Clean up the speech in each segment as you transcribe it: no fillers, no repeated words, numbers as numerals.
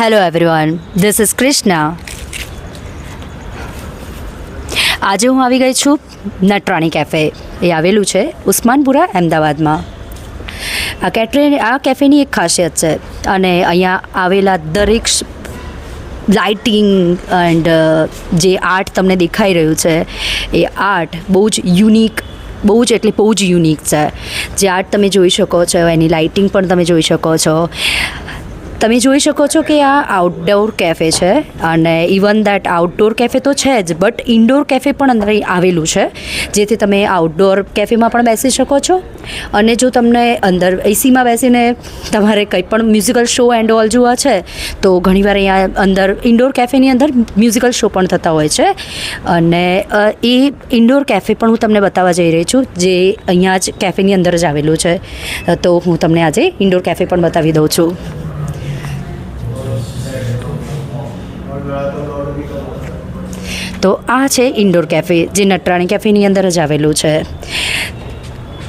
Hello everyone, this is Krishna. આજે હું આવી ગઈ છું નટરાણી કેફે. એ આવેલું છે ઉસ્માનપુરા, અમદાવાદમાં. આ કેફેની એક ખાસિયત છે, અને અહીંયા આવેલા દરેક લાઇટિંગ એન્ડ જે આર્ટ તમને દેખાઈ રહ્યું છે એ આર્ટ બહુ જ યુનિક, બહુ જ યુનિક છે. જે આર્ટ તમે જોઈ શકો છો, એની લાઇટિંગ પણ તમે જોઈ શકો છો. તમે જોઈ શકો છો કે આ આઉટડોર કેફે છે, અને ઇવન દેટ આઉટડોર કેફે તો છે જ, બટ ઇન્ડોર કેફે પણ અંદર આવેલું છે, જેથી તમે આઉટડોર કેફેમાં પણ બેસી શકો છો. અને જો તમને અંદર એસીમાં બેસીને તમારે કંઈ પણ મ્યુઝિકલ શો એન્ડ ઓલ જોવા છે, તો ઘણીવાર અહીંયા અંદર ઇન્ડોર કેફેની અંદર મ્યુઝિકલ શો પણ થતા હોય છે. અને એ ઇન્ડોર કેફે પણ હું તમને બતાવવા જઈ રહી છું, જે અહીંયા જ કેફેની અંદર જ આવેલું છે. તો હું તમને આજે ઇન્ડોર કેફે પણ બતાવી દઉં છું. તો આ છે ઇન્ડોર કેફે, જે નટરાણી કેફેની અંદર જ આવેલું છે.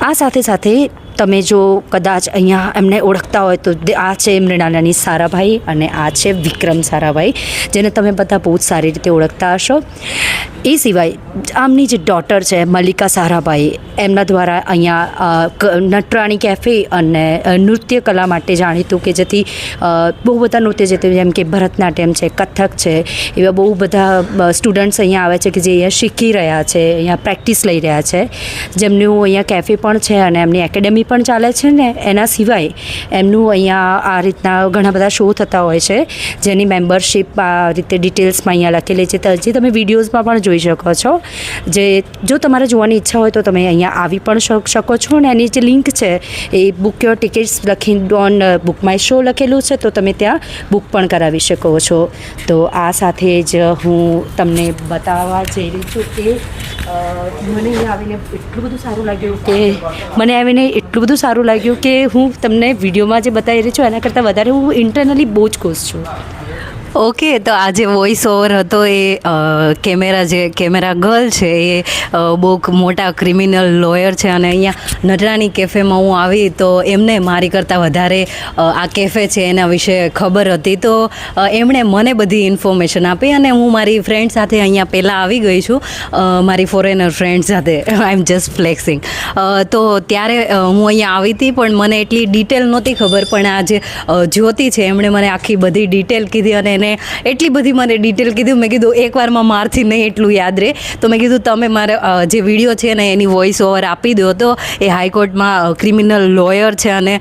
આ સાથે તમે જો કદાચ અહીંયા એમને ઓળખતા હોય તો આ છે મૃણાલિની સારાભાઈ, અને આ છે વિક્રમ સારાભાઈ, જેને તમે બધા બહુ જ સારી રીતે ઓળખતા હશો. એ સિવાય આમની જે ડોટર છે મલ્લિકા સારાભાઈ, એમના દ્વારા અહીંયા નટરાણી કેફે અને નૃત્ય કલા માટે જાણીતું, કે જેથી બહુ બધા નૃત્ય જેમ કે ભરતનાટ્યમ છે, કથક છે, એવા બહુ બધા સ્ટુડન્ટ્સ અહીંયા આવે છે કે જે અહીંયા શીખી રહ્યા છે, અહીંયા પ્રેક્ટિસ લઈ રહ્યા છે. જેમનું અહીંયા કેફે પણ છે અને એમની એકેડેમી પણ ચાલે છે. ને એના સિવાય એમનું અહીંયા આ રીતના ઘણા બધા શો થતા હોય છે, જેની મેમ્બરશીપ આ રીતે ડિટેલ્સમાં અહીંયા લખેલી છે, જે તમે વિડીયોઝમાં પણ જોઈ શકો છો. જે જો તમારે જોવાની ઈચ્છા હોય તો તમે અહીંયા આવી પણ શકો છો. અને એની જે લિંક છે એ બુક યોર ટિકિટ્સ લખી ઓન બુક માય શો લખેલું છે, તો તમે ત્યાં બુક પણ કરાવી શકો છો. તો આ સાથે જ હું તમને બતાવવા જઈ રહી છું કે મને અહીંયા આવીને એટલું બધું સારું લાગ્યું કે હું તમને વિડીયોમાં જે બતાવી રહી છું એના કરતાં વધારે હું ઇન્ટરનલી બહુ જ ખુશ છું. ઓકે, તો આ જે વોઇસ ઓવર હતો એ કેમેરા ગર્લ છે, એ બહુ મોટા ક્રિમિનલ લોયર છે, અને અહીંયા નટરાણી કેફેમાં હું આવી તો એમને મારી કરતાં વધારે આ કેફે છે એના વિશે ખબર હતી. તો એમણે મને બધી ઇન્ફોર્મેશન આપી, અને હું મારી ફ્રેન્ડ સાથે અહીંયા પહેલાં આવી ગઈ છું, મારી ફોરેનર ફ્રેન્ડ સાથે. આઈ એમ જસ્ટ ફ્લેક્સિંગ. તો ત્યારે હું અહીંયા આવી હતી, પણ મને એટલી ડિટેલ નહોતી ખબર. પણ આ જે જ્યોતિ છે એમણે મને આખી બધી ડિટેલ કીધી, અને એને એટલી બધી મને ડિટેલ કીધું. મેં કીધું એકવારમાં મારથી નહીં એટલું યાદ રહે, તો મેં કીધું તમે મારે જે વિડીયો છે ને એની વોઇસ ઓવર આપી દો. તો એ હાઈકોર્ટમાં ક્રિમિનલ લોયર છે, અને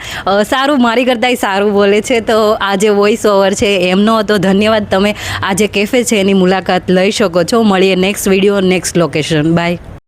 સારું, મારી કરતાંય સારું બોલે છે. તો આ જે વોઇસ ઓવર છે એમનો હતો. ધન્યવાદ. તમે આ જે કેફે છે એની મુલાકાત લઈ શકો છો. મળીએ next video, next location. By.